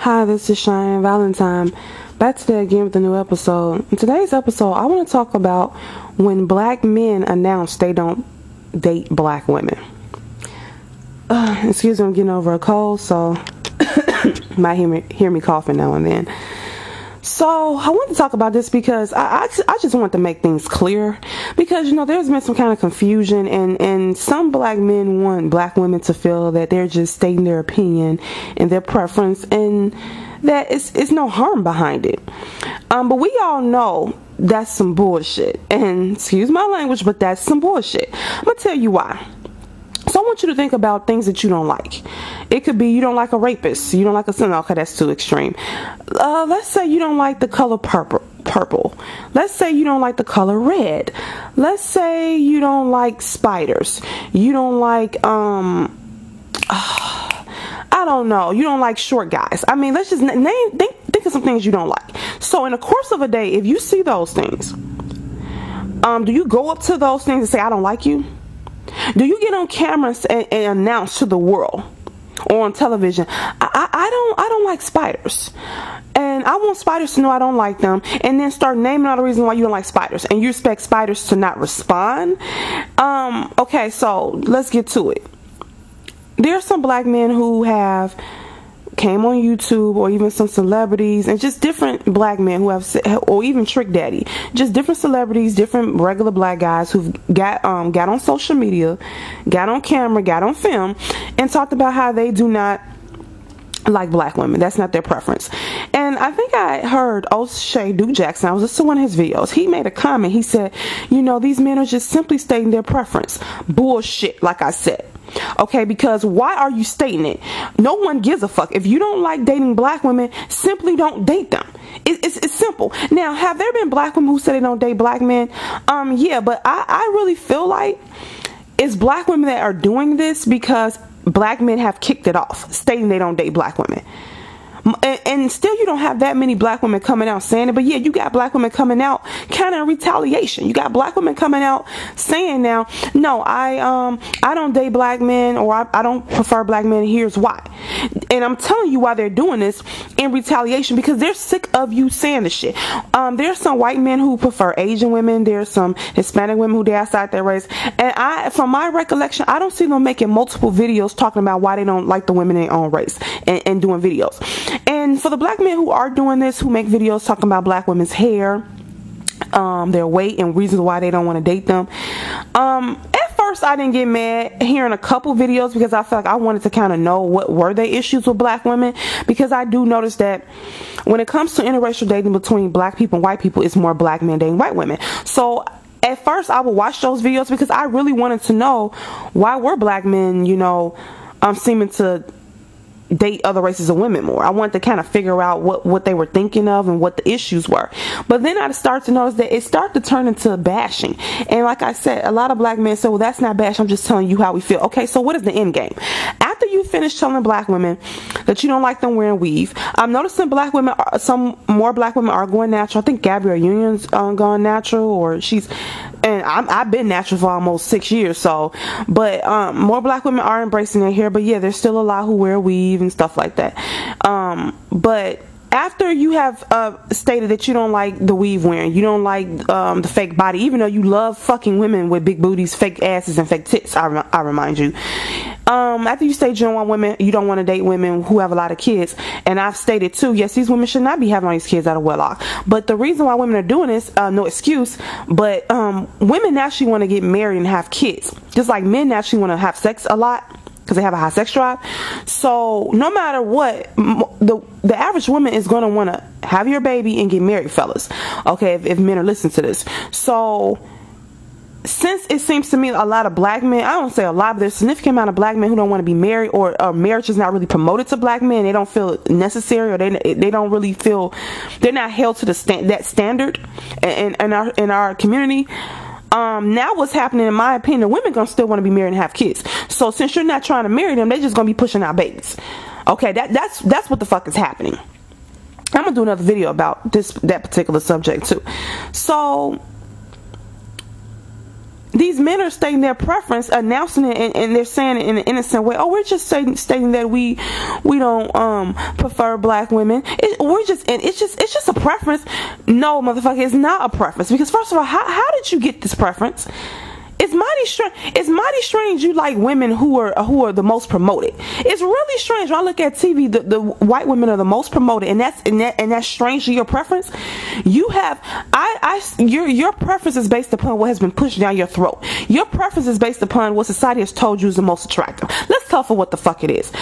Hi, this is Cheyenne Valentine. Back today again with a new episode. In today's episode, I want to talk about when black men announce they don't date black women. Excuse me, I'm getting over a cold, so you might hear me coughing now and then. So I want to talk about this because I just want to make things clear, because there's been some kind of confusion, and some black men want black women to feel that they're just stating their opinion and their preference, and that it's no harm behind it. But we all know that's some bullshit, and excuse my language, but that's some bullshit. I'm gonna tell you why. So I want you to think about things that you don't like. It could be you don't like a rapist. You don't like a sinner. Okay, that's too extreme. Let's say you don't like the color purple. Let's say you don't like the color red. Let's say you don't like spiders. You don't like, I don't know. You don't like short guys. I mean, let's just think of some things you don't like. So in the course of a day, if you see those things, do you go up to those things and say, I don't like you? Do you get on cameras and announce to the world or on television, I don't like spiders, and I want spiders to know I don't like them, and then start naming all the reasons why you don't like spiders, and you expect spiders to not respond? Okay, so let's get to it. There's some black men who have came on YouTube, or even some celebrities, and just different black men who have, or even Trick Daddy, just different celebrities, different regular black guys who've got on social media, got on camera, got on film, and talked about how they do not like black women. That's not their preference. And I think I heard O'Shea Duke Jackson, I was listening to one of his videos, he made a comment. He said, these men are just simply stating their preference. Bullshit, like I said. Okay, because why are you stating it? No one gives a fuck. If you don't like dating black women, simply don't date them. It's simple. Now, have there been black women who say they don't date black men? Yeah, but I really feel like it's black women that are doing this because black men have kicked it off, stating they don't date black women. And still you don't have that many black women coming out saying it, but yeah, you got black women coming out kind of in retaliation. You got black women coming out saying now, no, I don't date black men, or I don't prefer black men, here's why. And I'm telling you why they're doing this in retaliation, because they're sick of you saying this shit. There's some white men who prefer Asian women, there's some Hispanic women who they outside their race, and from my recollection, I don't see them making multiple videos talking about why they don't like the women in their own race and doing videos. And for the black men who are doing this, who make videos talking about black women's hair, their weight, and reasons why they don't want to date them, at first I didn't get mad hearing a couple videos, because I felt like I wanted to kind of know what were their issues with black women, because I do notice that when it comes to interracial dating between black people and white people, it's more black men dating white women. So at first I would watch those videos because I really wanted to know why were black men, seeming to date other races of women more. I wanted to kind of figure out what they were thinking of and what the issues were. But then I started to notice that it started to turn into bashing. And like I said, a lot of black men say, well, that's not bash, I'm just telling you how we feel. Okay, so what is the end game? After you finish telling black women that you don't like them wearing weave, I'm noticing black women, some more black women are going natural. I think Gabrielle Union's gone natural, or I've been natural for almost 6 years, but more black women are embracing their hair. But yeah, there's still a lot who wear weave and stuff like that. But after you have stated that you don't like the weave wearing, you don't like the fake body, even though you love fucking women with big booties, fake asses, and fake tits, I remind you. After you state you don't want women, you don't want to date women who have a lot of kids, and I've stated too, yes, these women should not be having all these kids out of wedlock. But the reason why women are doing this, no excuse, but women naturally want to get married and have kids, just like men naturally want to have sex a lot, because they have a high sex drive. So no matter what, the average woman is going to want to have your baby and get married, fellas. Okay, if men are listening to this. So since it seems to me a lot of black men, I don't say a lot, but there's a significant amount of black men who don't want to be married, or marriage is not really promoted to black men. They don't feel necessary, or they don't really feel, they're not held to that standard in our community. Now what's happening, in my opinion, women gonna still want to be married and have kids. So since you're not trying to marry them, they're just gonna be pushing out babies. Okay, that's what the fuck is happening. I'm gonna do another video about that particular subject too. So these men are stating their preference, announcing it, and they're saying it in an innocent way. Oh, we're just stating that we don't prefer black women. It's just a preference. No, motherfucker, it's not a preference. Because first of all, how did you get this preference? It's mighty strange you like women who are the most promoted. It's really strange when I look at TV, the white women are the most promoted, and that's strange to your preference. You have your preference is based upon what has been pushed down your throat. Your preference is based upon what society has told you is the most attractive. Let's tell for what the fuck it is.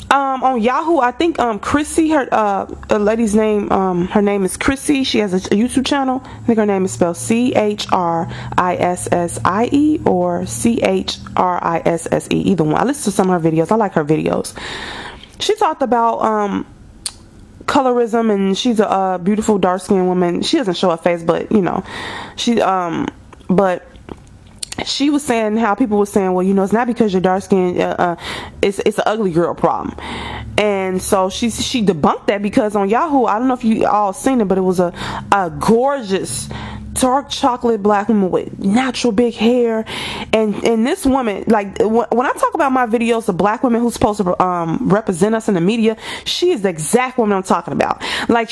On Yahoo, I think Chrissy, a lady's name, her name is Chrissy. She has a YouTube channel. I think her name is spelled CHRISSIE or CHRISSE, either one. I listen to some of her videos. I like her videos. She talked about colorism, and she's a beautiful dark-skinned woman. She doesn't show her face, but you know, but she was saying how people were saying, well, you know, it's not because you're dark skinned, it's an ugly girl problem. And so she debunked that, because on Yahoo, I don't know if you all seen it, but it was a gorgeous dark chocolate black woman with natural big hair, and this woman, like, when I talk about my videos of black women who's supposed to represent us in the media, she is the exact woman I'm talking about. Like,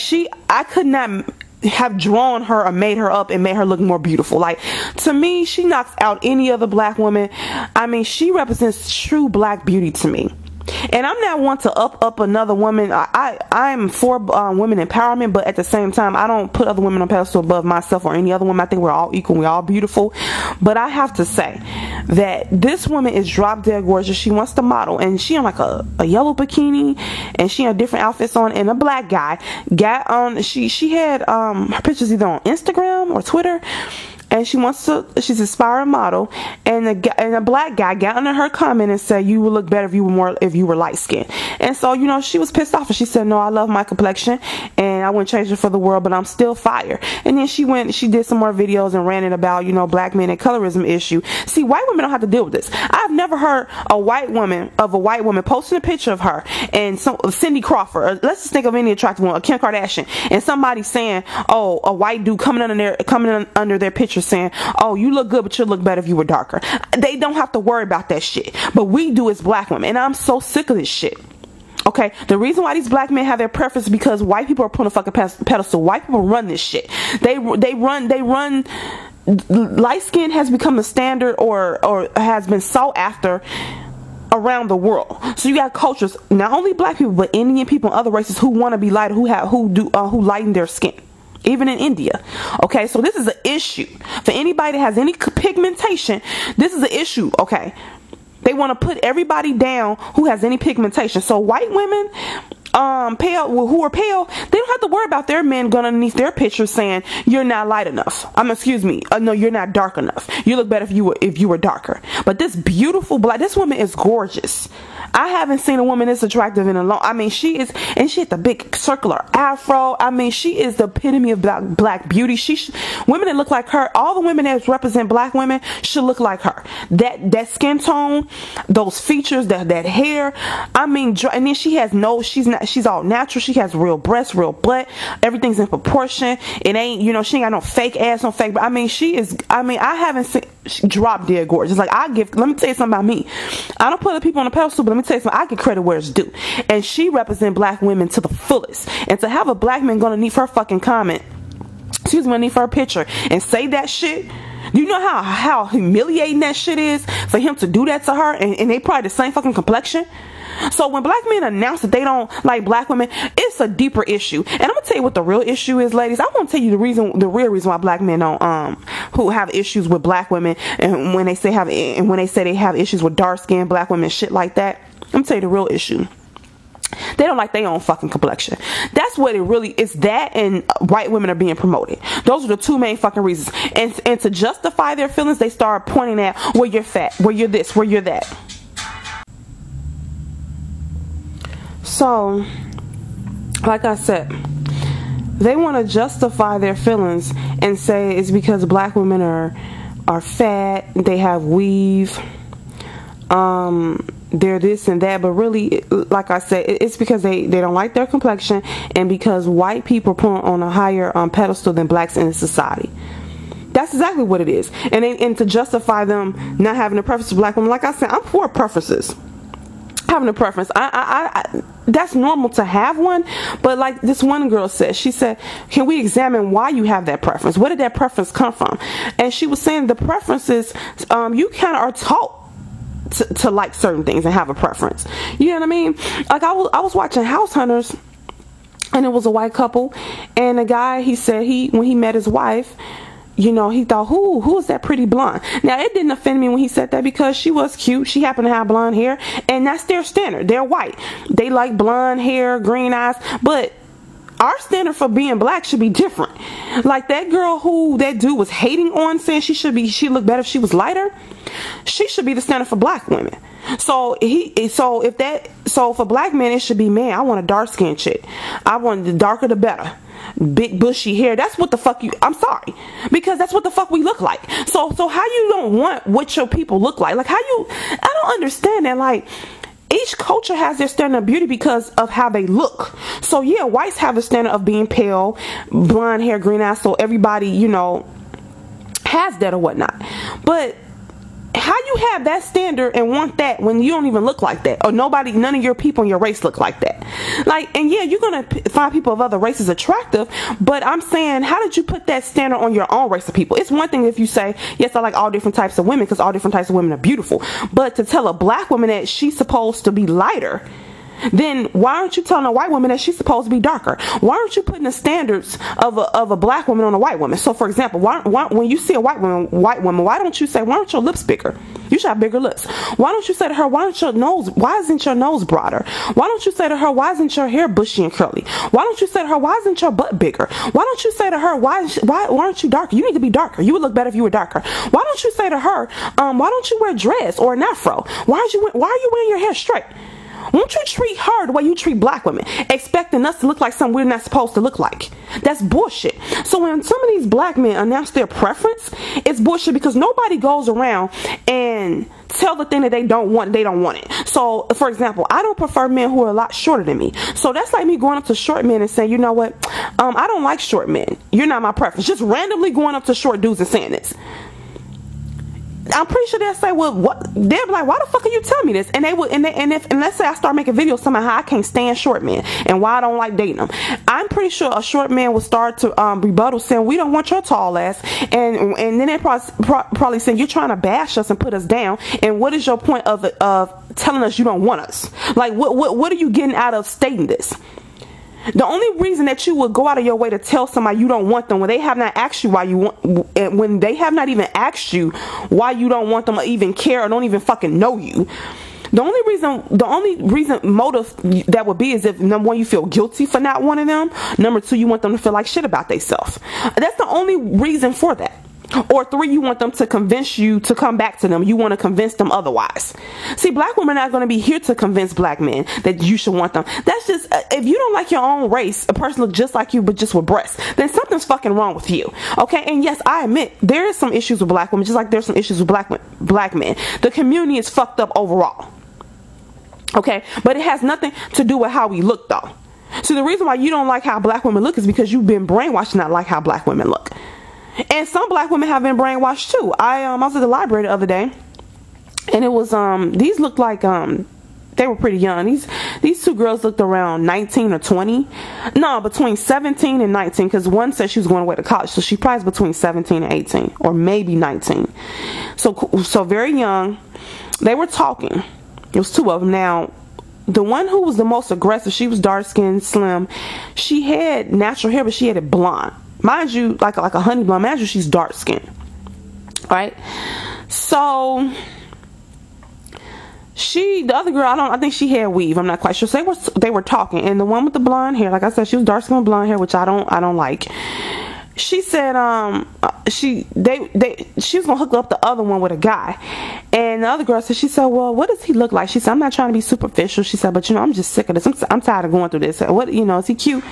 I could not have drawn her or made her up and made her look more beautiful. Like, to me, she knocks out any other black woman. I mean, she represents true black beauty to me. And I'm not one to up another woman. I'm for women empowerment, but at the same time, I don't put other women on pedestal above myself or any other woman. I think we're all equal. We're all beautiful. But I have to say that this woman is drop dead gorgeous. She wants to model, and she on like a yellow bikini, and she had different outfits on, and a black guy got on. She had her pictures either on Instagram or Twitter. And she's an aspiring model, and a black guy got under her comment and said, you would look better if you were light skinned. And so, you know, she was pissed off, and she said, no, I love my complexion and I wouldn't change it for the world, but I'm still fire. And then she did some more videos and ranted about, you know, black men and colorism issue. See, white women don't have to deal with this. I've never heard a white woman posting a picture of her and Cindy Crawford, or let's just think of any attractive one, Kim Kardashian, and somebody saying, oh, a white dude coming under their picture saying, oh, you look good, but you'll look better if you were darker. They don't have to worry about that shit, but we do as black women, and I'm so sick of this shit. Okay, the reason why these black men have their preference is because white people are putting a fucking pedestal. White people run this shit. They run. Light skin has become the standard, or has been sought after around the world. So you got cultures, not only black people, but Indian people and other races who want to be lighter, who lighten their skin. Even in India. Okay, so this is an issue. For anybody that has any pigmentation, this is an issue, okay? They want to put everybody down who has any pigmentation. So white women, who are pale, they don't have to worry about their men going underneath their picture saying, you're not light enough. No, you're not dark enough. You look better if you were darker. But this beautiful this woman is gorgeous. I haven't seen a woman this attractive in a long. I mean, she is, and she had the big circular afro. I mean, she is the epitome of black beauty. Women that look like her, all the women that represent black women should look like her. That skin tone, those features, that hair. I mean, and then she's all natural. She has real breasts, real butt. Everything's in proportion. It ain't, you know, she ain't got no fake ass, no fake. But I mean, I haven't seen, drop dead gorgeous. Like, let me tell you something about me. I don't put other people on a pedestal, but let me tell you something, I get credit where it's due. And she represents black women to the fullest. And to have a black man going underneath her fucking comment, underneath her picture, and say that shit, you know how humiliating that shit is for him to do that to her, and they probably the same fucking complexion. So when black men announce that they don't like black women, it's a deeper issue. And I'm gonna tell you what the real issue is, ladies. I want to tell you the real reason why black men don't who have issues with black women, and when they say they have issues with dark skinned black women, shit like that. I'm gonna tell you the real issue. They don't like their own fucking complexion. That's what it really is. That, and white women are being promoted. Those are the two main fucking reasons. And to justify their feelings, they start pointing at, well, you're fat, where you're this, where you're that. So, like I said, they want to justify their feelings and say it's because black women are fat, they have weave, they're this and that, but really, like I said, it's because they don't like their complexion, and because white people put on a higher pedestal than blacks in society. That's exactly what it is. And to justify them not having a preference for black women, like I said, I'm for preferences. Having a preference, I that's normal to have one, but like this one girl said, she said, can we examine why you have that preference? Where did that preference come from? And she was saying the preferences, you kind of are taught to like certain things and have a preference. You know what I mean? Like I was watching House Hunters, and it was a white couple, and the guy, he said when he met his wife, you know, he thought, who is that pretty blonde? Now, it didn't offend me when he said that, because she was cute. She happened to have blonde hair, and that's their standard. They're white. They like blonde hair, green eyes, but our standard for being black should be different. Like that girl who that dude was hating on, saying she looked better if she was lighter. She should be the standard for black women. So for black men, it should be, man, I want a dark skinned chick. I want the darker the better. Big bushy hair. That's what the fuck I'm sorry, because that's what the fuck we look like. So how you don't want what your people look like? Like I don't understand that. Like, each culture has their standard of beauty because of how they look. So yeah, whites have a standard of being pale, blonde hair, green eyes. So everybody, you know, has that or whatnot. But how you have that standard and want that when you don't even look like that, or none of your people in your race look like that? Like, and yeah, you're gonna find people of other races attractive, but I'm saying, how did you put that standard on your own race of people? It's one thing if you say, yes, I like all different types of women, because all different types of women are beautiful, but to tell a black woman that she's supposed to be lighter, then why aren't you telling a white woman that she's supposed to be darker? Why aren't you putting the standards of a black woman on a white woman? So for example, why when you see a white woman, why don't you say, why aren't your lips bigger? You should have bigger lips. Why don't you say to her, why isn't your nose broader? Why don't you say to her, why isn't your hair bushy and curly? Why don't you say to her, why isn't your butt bigger? Why don't you say to her, why aren't you darker? You need to be darker. You would look better if you were darker. Why don't you say to her, why don't you wear a dress or an afro? Why are you wearing your hair straight? Won't you treat her the way you treat black women, expecting us to look like something we're not supposed to look like? That's bullshit. So when some of these black men announce their preference, it's bullshit, because nobody goes around and tell the thing that they don't want it. So for example, I don't prefer men who are a lot shorter than me. So that's like me going up to short men and saying, you know what, I don't like short men. You're not my preference. Just randomly going up to short dudes and saying this. I'm pretty sure they'll say, well, what? They'll be like, why the fuck are you telling me this? And let's say I start making videos talking about how I can't stand short men and why I don't like dating them. I'm pretty sure a short man will start to rebuttal, saying, we don't want your tall ass, and then they probably saying, you're trying to bash us and put us down, and what is your point of telling us you don't want us? Like, what are you getting out of stating this? The only reason that you would go out of your way to tell somebody you don't want them when they have not asked you why you want, when they have not even asked you why you don't want them, or even care, or don't even fucking know you. The only reason motive that would be is if, number one, you feel guilty for not wanting them. Number two, you want them to feel like shit about themselves. That's the only reason for that. Or three, you want them to convince you to come back to them. You want to convince them otherwise. See, black women are not going to be here to convince black men that you should want them. That's just, if you don't like your own race, a person look just like you but just with breasts, then something's fucking wrong with you. Okay? And yes, I admit there is some issues with black women, just like there's some issues with black men. The community is fucked up overall. Okay? But it has nothing to do with how we look, though. So the reason why you don't like how black women look is because you've been brainwashed to not like how black women look. And some black women have been brainwashed too. I was at the library the other day, and it was these looked like they were pretty young. These two girls looked around 19 or 20. No, between 17 and 19, because one said she was going away to college, so she probably was between 17 and 18, or maybe 19. So very young. They were talking. It was two of them. Now, the one who was the most aggressive, she was dark skinned, slim. She had natural hair, but she had it blonde. Mind you, like a honey blonde. Mind you, she's dark skinned. Right? So the other girl, I think she had weave. I'm not quite sure. So they were talking, and the one with the blonde hair, like I said, she was dark skinned with blonde hair, which I don't like. She said she was gonna hook up the other one with a guy, and the other girl said, she said, well, what does he look like? She said, I'm not trying to be superficial. She said, but I'm just sick of this. I'm tired of going through this. What, is he cute?